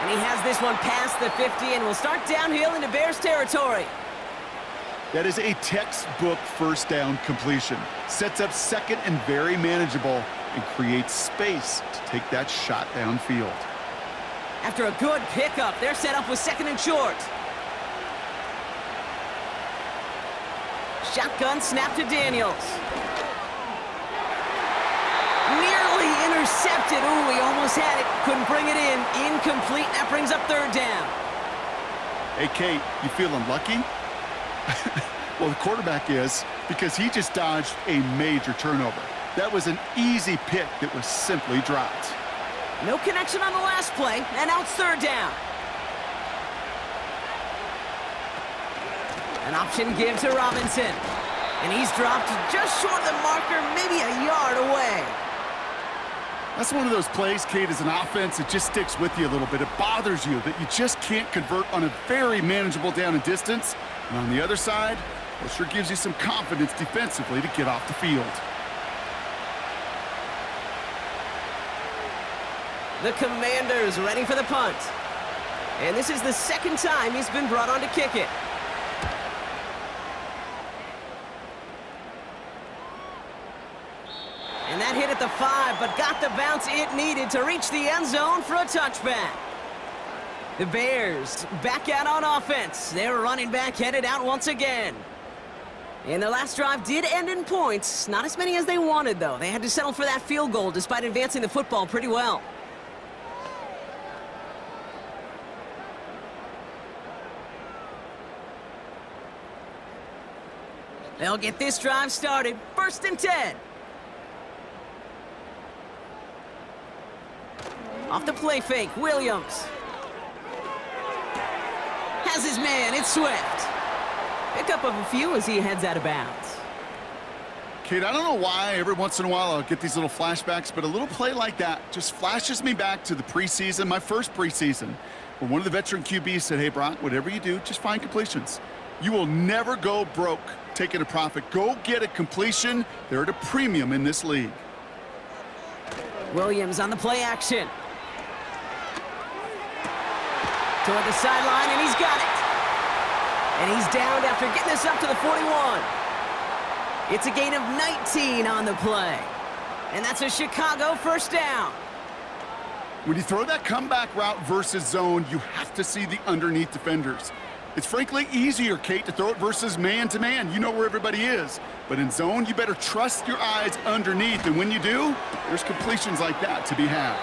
And he has this one past the 50 and will start downhill into Bears territory. That is a textbook 1st down completion. Sets up 2nd and very manageable and creates space to take that shot downfield. After a good pickup, they're set up with 2nd and short. Shotgun snap to Daniels. Nearly intercepted. Ooh, he almost had it. Couldn't bring it in. Incomplete. That brings up 3rd down. Hey, Kate, you feeling lucky? Well, the quarterback is, because he just dodged a major turnover. That was an easy pick that was simply dropped. No connection on the last play, and now it's 3rd down. An option give to Robinson. And he's dropped just short of the marker, maybe a yard away. That's one of those plays, Kate, as an offense, it just sticks with you a little bit. It bothers you that you just can't convert on a very manageable down and distance. And on the other side, it sure gives you some confidence defensively to get off the field. The Commanders ready for the punt. And this is the 2nd time he's been brought on to kick it. And that hit at the 5, but got the bounce it needed to reach the end zone for a touchback. The Bears back out on offense. Their running back headed out once again. And their last drive did end in points. Not as many as they wanted, though. They had to settle for that field goal despite advancing the football pretty well. They'll get this drive started. 1st and 10. Off the play fake, Williams. Has his man, it's Swift. Pickup of a few as he heads out of bounds. Kate, I don't know why every once in a while I'll get these little flashbacks, but a little play like that just flashes me back to the preseason, my first preseason, where one of the veteran QBs said, hey, Brock, whatever you do, just find completions. You will never go broke taking a profit. Go get a completion. They're at a premium in this league. Williams on the play action. Toward the sideline, and he's got it. And he's downed after getting this up to the 41. It's a gain of 19 on the play. And that's a Chicago 1st down. When you throw that comeback route versus zone, you have to see the underneath defenders. It's frankly easier, Kate, to throw it versus man-to-man. You know where everybody is. But in zone, you better trust your eyes underneath. And when you do, there's completions like that to be had.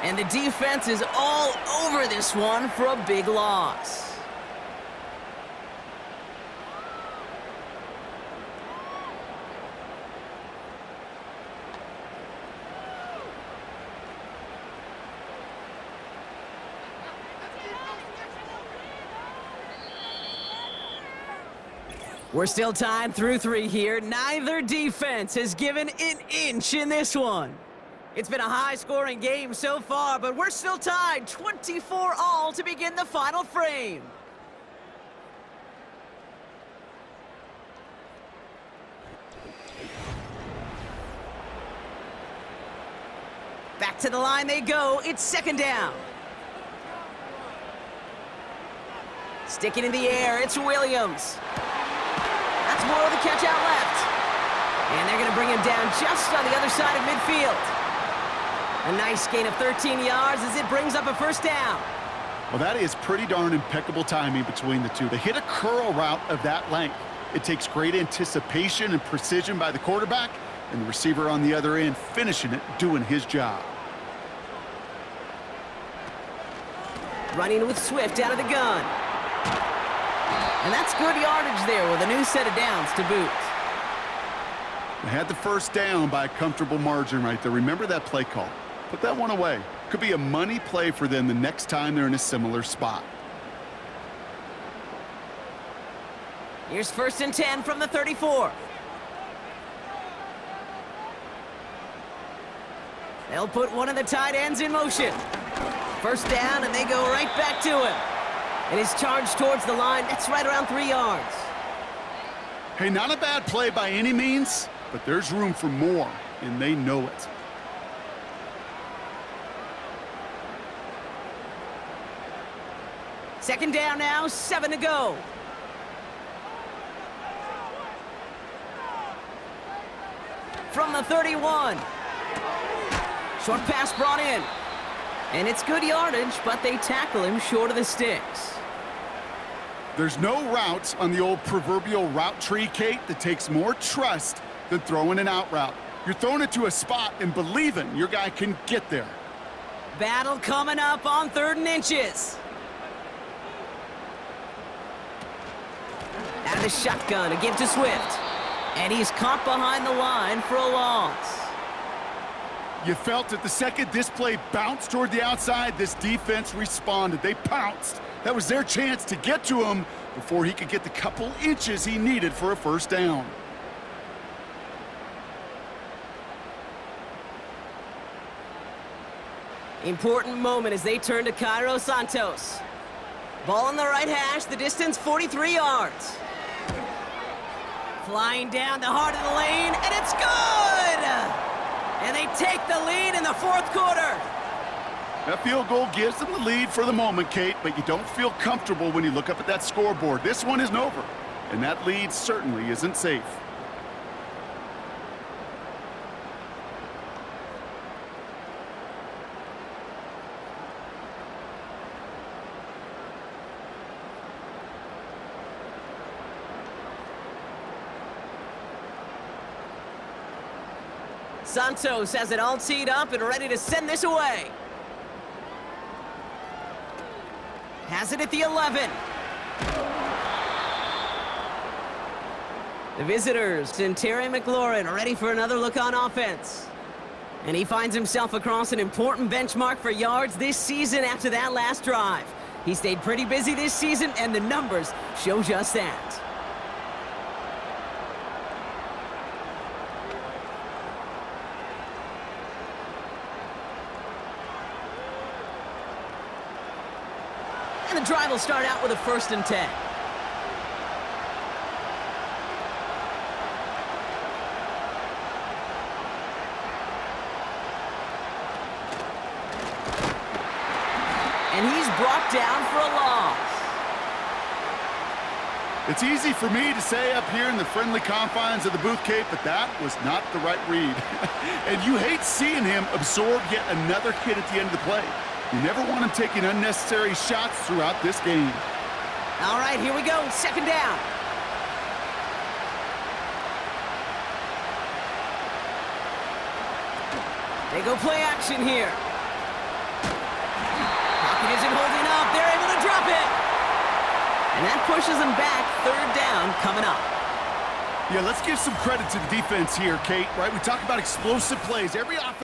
And the defense is all over this one for a big loss. We're still tied through 3 here. Neither defense has given an inch in this one. It's been a high-scoring game so far, but we're still tied 24-all to begin the final frame. Back to the line they go. It's second down. Sticking in the air, it's Williams. That's more of the catch out left. And they're going to bring him down just on the other side of midfield. A nice gain of 13 yards as it brings up a first down. Well, that is pretty darn impeccable timing between the two. They hit a curl route of that length. It takes great anticipation and precision by the quarterback, and the receiver on the other end finishing it, doing his job. Running with Swift out of the gun. And that's good yardage there with a new set of downs to boot. They had the first down by a comfortable margin right there. Remember that play call. Put that one away. Could be a money play for them the next time they're in a similar spot. Here's 1st and 10 from the 34. They'll put one of the tight ends in motion. First down, and they go right back to him. And his charge towards the line, that's right around 3 yards. Hey, not a bad play by any means, but there's room for more, and they know it. Second down now, 7 to go. From the 31. Short pass brought in. And it's good yardage, but they tackle him short of the sticks. There's no routes on the old proverbial route tree, Kate, that takes more trust than throwing an out route. You're throwing it to a spot and believing your guy can get there. Battle coming up on 3rd and inches. Out of the shotgun, a give to Swift. And he's caught behind the line for a loss. You felt it the second this play bounced toward the outside, this defense responded. They pounced. That was their chance to get to him before he could get the couple inches he needed for a first down. Important moment as they turn to Cairo Santos. Ball on the right hash, the distance 43 yards. Flying down the heart of the lane, and it's good! And they take the lead in the 4th quarter. That field goal gives them the lead for the moment, Kate, but you don't feel comfortable when you look up at that scoreboard. This one isn't over, and that lead certainly isn't safe. Santos has it all teed up and ready to send this away. Has it at the 11. The visitors and Terry McLaurin ready for another look on offense. And he finds himself across an important benchmark for yards this season after that last drive. He stayed pretty busy this season, and the numbers show just that. And the drive will start out with a 1st and 10. And he's brought down for a loss. It's easy for me to say up here in the friendly confines of the booth, Kate, but that was not the right read. And you hate seeing him absorb yet another hit at the end of the play. You never want him taking unnecessary shots throughout this game. All right, here we go. 2nd down. They go play action here. Pocket isn't holding up. They're able to drop it. And that pushes them back. 3rd down coming up. Yeah, let's give some credit to the defense here, Kate, right? We talk about explosive plays. Every offense.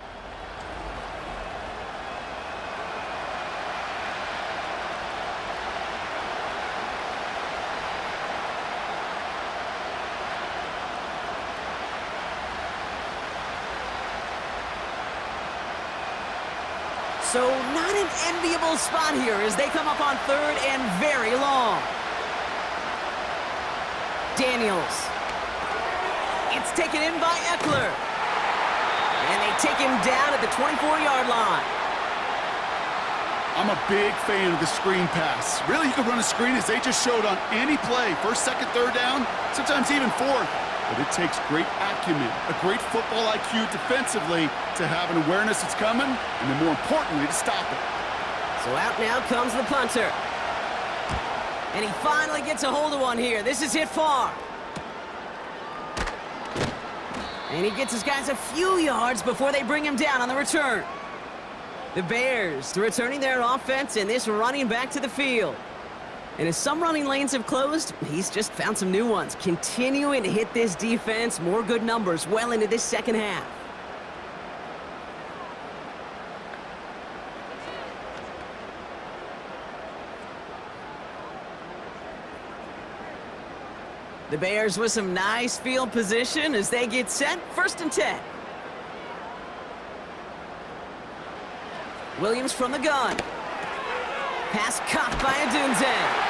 So not an enviable spot here as they come up on third and very long. Daniels. It's taken in by Eckler. And they take him down at the 24-yard line. I'm a big fan of the screen pass. Really, you can run a screen as they just showed on any play. First, second, third down, sometimes even fourth. But it takes great acumen, a great football IQ defensively to have an awareness it's coming, and then more importantly, to stop it. So out now comes the punter. And he finally gets a hold of one here. This is hit far. And he gets his guys a few yards before they bring him down on the return. The Bears returning their offense and this running back to the field. And as some running lanes have closed, he's just found some new ones. Continuing to hit this defense, more good numbers well into this second half. The Bears with some nice field position as they get set, 1st and 10. Williams from the gun. Pass caught by Adunze.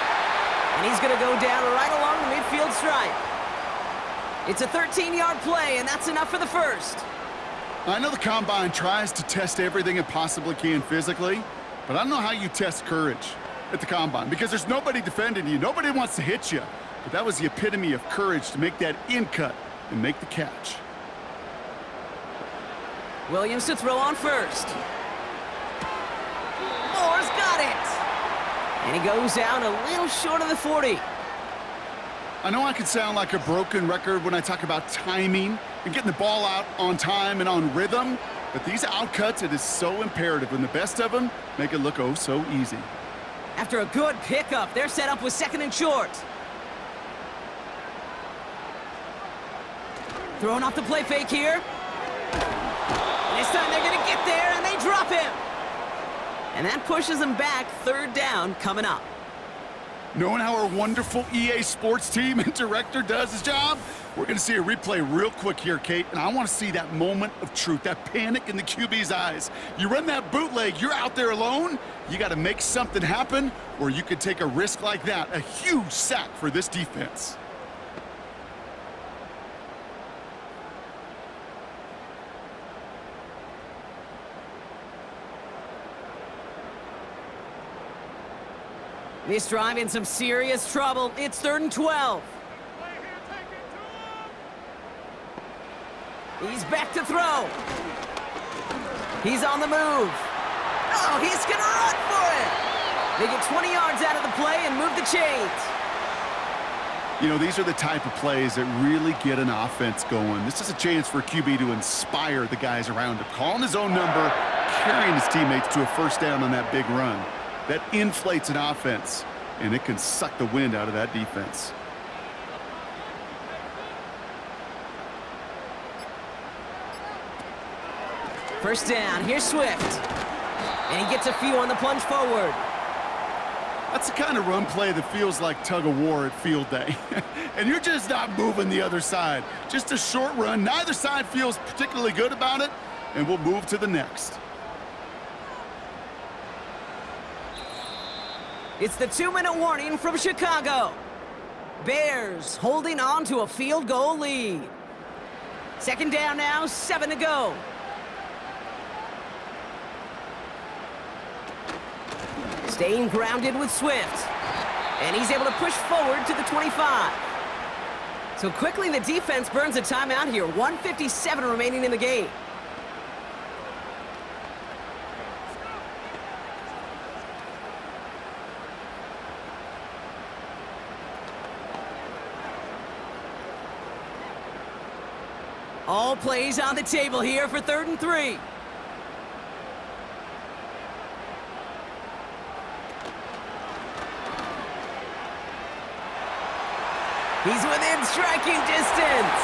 And he's going to go down right along the midfield stripe. It's a 13-yard play, and that's enough for the first. I know the Combine tries to test everything it possibly can physically, but I don't know how you test courage at the Combine because there's nobody defending you. Nobody wants to hit you. But that was the epitome of courage to make that in cut and make the catch. Williams to throw on first. Moore's got it. And he goes down a little short of the 40. I know I can sound like a broken record when I talk about timing and getting the ball out on time and on rhythm, but these outcuts, it is so imperative, and the best of them make it look oh so easy. After a good pickup, they're set up with 2nd and short. Throwing off the play fake here. And this time they're going to get there, and they drop him. And that pushes them back, 3rd down coming up. Knowing how our wonderful EA Sports team and director does his job, we're going to see a replay real quick here, Kate, and I want to see that moment of truth, that panic in the QB's eyes. You run that bootleg, you're out there alone, you got to make something happen, or you could take a risk like that, a huge sack for this defense. This drive in some serious trouble. It's 3rd and 12. He's back to throw. He's on the move. Oh, he's going to run for it. They get 20 yards out of the play and move the chains. You know, these are the type of plays that really get an offense going. This is a chance for a QB to inspire the guys around him. Calling his own number, carrying his teammates to a 1st down on that big run. That inflates an offense, and it can suck the wind out of that defense. First down, here's Swift. And he gets a few on the plunge forward. That's the kind of run play that feels like tug of war at field day. And you're just not moving the other side. Just a short run. Neither side feels particularly good about it, and we'll move to the next. It's the 2-minute warning from Chicago. Bears holding on to a field goal lead. 2nd down now, 7 to go. Staying grounded with Swift. And he's able to push forward to the 25. So quickly the defense burns a timeout here. 1:57 remaining in the game. All plays on the table here for 3rd and 3. He's within striking distance.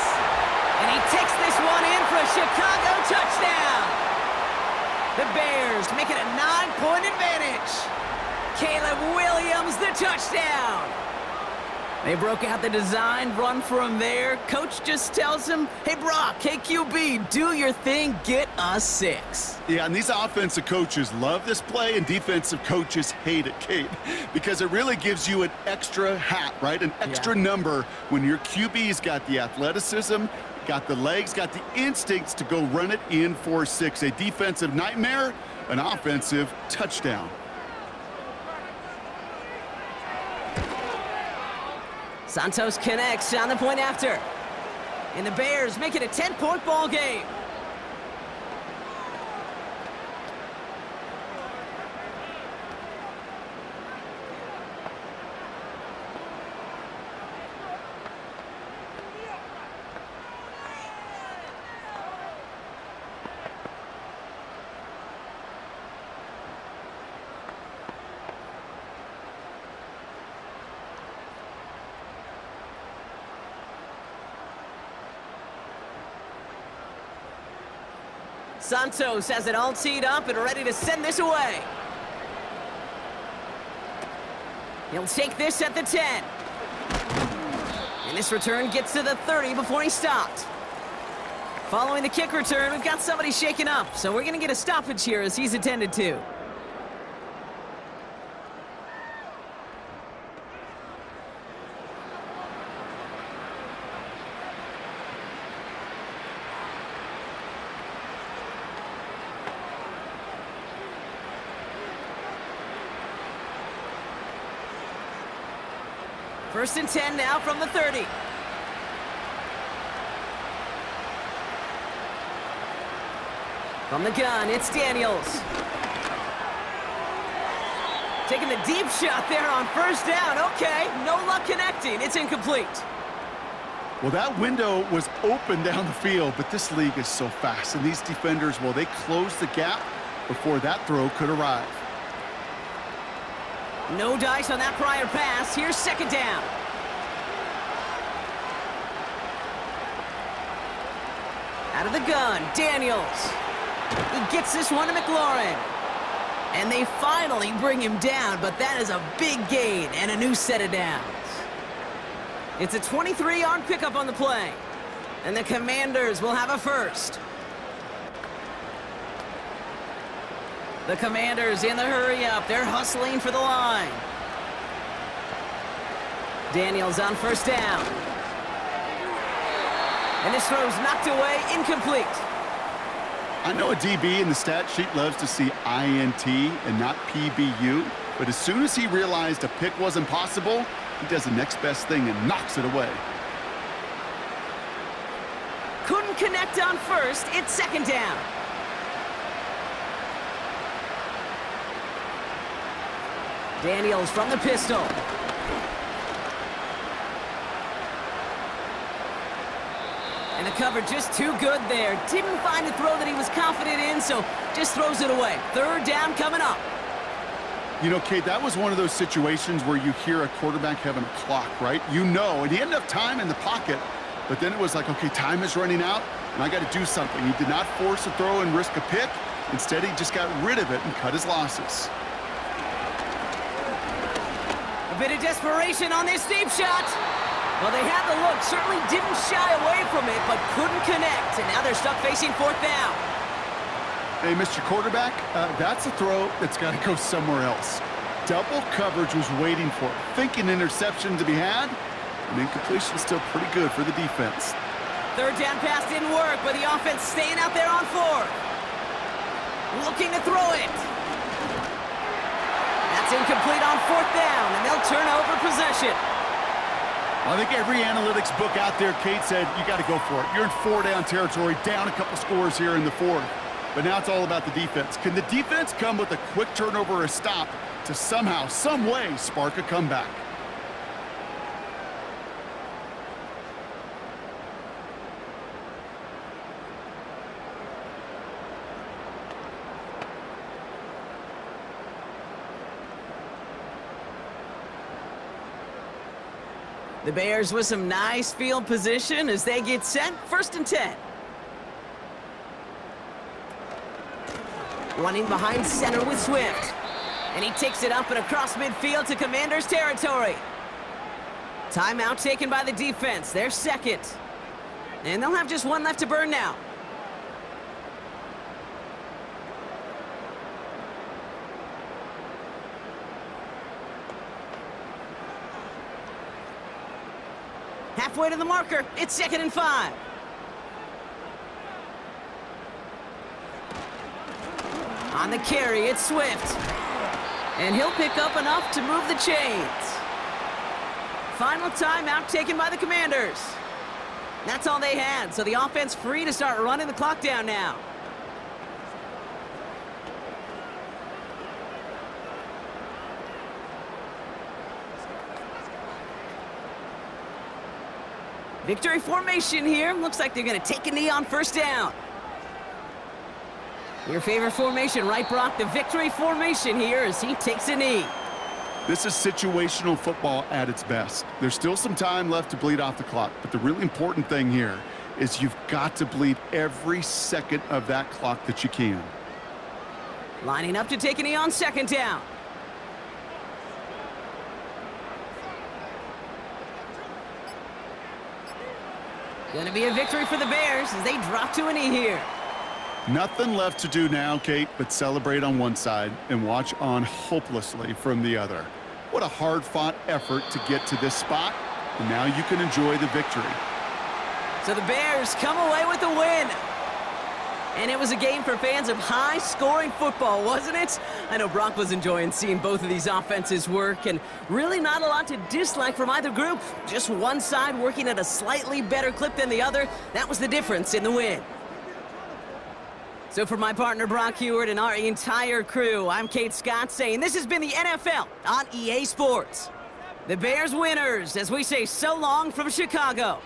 And he takes this one in for a Chicago touchdown. The Bears make it a 9-point advantage. Caleb Williams, the touchdown. They broke out the design run for him there. Coach just tells him, hey, Brock, hey, QB, do your thing, get us 6. Yeah, and these offensive coaches love this play, and defensive coaches hate it, Kate, because it really gives you an extra hat, right? An extra number when your QB's got the athleticism, got the legs, got the instincts to go run it in for 6. A defensive nightmare, an offensive touchdown. Santos connects on the point after. And the Bears make it a 10-point ball game. Santos has it all teed up and ready to send this away. He'll take this at the 10. And this return gets to the 30 before he stopped. Following the kick return, we've got somebody shaken up, so we're going to get a stoppage here as he's attended to. First and 10 now from the 30. From the gun, it's Daniels. Taking the deep shot there on first down. Okay, no luck connecting. It's incomplete. Well, that window was open down the field, but this league is so fast. And these defenders, well, they closed the gap before that throw could arrive. No dice on that prior pass. Here's second down. Out of the gun, Daniels. He gets this one to McLaurin. And they finally bring him down, but that is a big gain and a new set of downs. It's a 23-yard pickup on the play. And the Commanders will have a first. The Commanders in the hurry-up. They're hustling for the line. Daniels on first down. And this throw's knocked away, incomplete. I know a DB in the stat sheet loves to see INT and not PBU, but as soon as he realized a pick wasn't possible, he does the next best thing and knocks it away. Couldn't connect on first. It's second down. Daniels from the pistol. And the cover just too good there. Didn't find a throw that he was confident in, so just throws it away. Third down coming up. You know, Kate, that was one of those situations where you hear a quarterback having a clock, right? You know, and he had enough time in the pocket, but then it was like, okay, time is running out, and I got to do something. He did not force a throw and risk a pick. Instead, he just got rid of it and cut his losses. A bit of desperation on this deep shot. Well, they had the look, certainly didn't shy away from it, but couldn't connect, and now they're stuck facing fourth down. Hey, Mr. Quarterback, that's a throw that's got to go somewhere else. Double coverage was waiting for it. Thinking interception to be had, and incompletion still pretty good for the defense. Third down pass didn't work, but the offense staying out there on fourth. Looking to throw it. That's incomplete on fourth down, and they'll turn over possession. I think every analytics book out there, Kate, said you got to go for it. You're in four-down territory, down a couple scores here in the fourth. But now it's all about the defense. Can the defense come with a quick turnover or a stop to somehow, some way, spark a comeback? The Bears with some nice field position as they get set. First and 10. Running behind center with Swift. And he takes it up and across midfield to Commanders territory. Timeout taken by the defense. They're second. And they'll have just one left to burn now. Halfway to the marker. It's 2nd and 5. On the carry, it's Swift. And he'll pick up enough to move the chains. Final timeout taken by the Commanders. That's all they had, so the offense free to start running the clock down now. Victory formation here. Looks like they're going to take a knee on first down. Your favorite formation, right, Brock? The victory formation here as he takes a knee. This is situational football at its best. There's still some time left to bleed off the clock, but the really important thing here is you've got to bleed every second of that clock that you can. Lining up to take a knee on 2nd down. Gonna be a victory for the Bears as they drop to a knee here. Nothing left to do now, Kate, but celebrate on one side and watch on hopelessly from the other. What a hard-fought effort to get to this spot, and now you can enjoy the victory. So the Bears come away with a win. And it was a game for fans of high-scoring football, wasn't it? I know Brock was enjoying seeing both of these offenses work, and really not a lot to dislike from either group. Just one side working at a slightly better clip than the other. That was the difference in the win. So for my partner Brock Heward and our entire crew, I'm Kate Scott saying this has been the NFL on EA Sports. The Bears winners as we say so long from Chicago.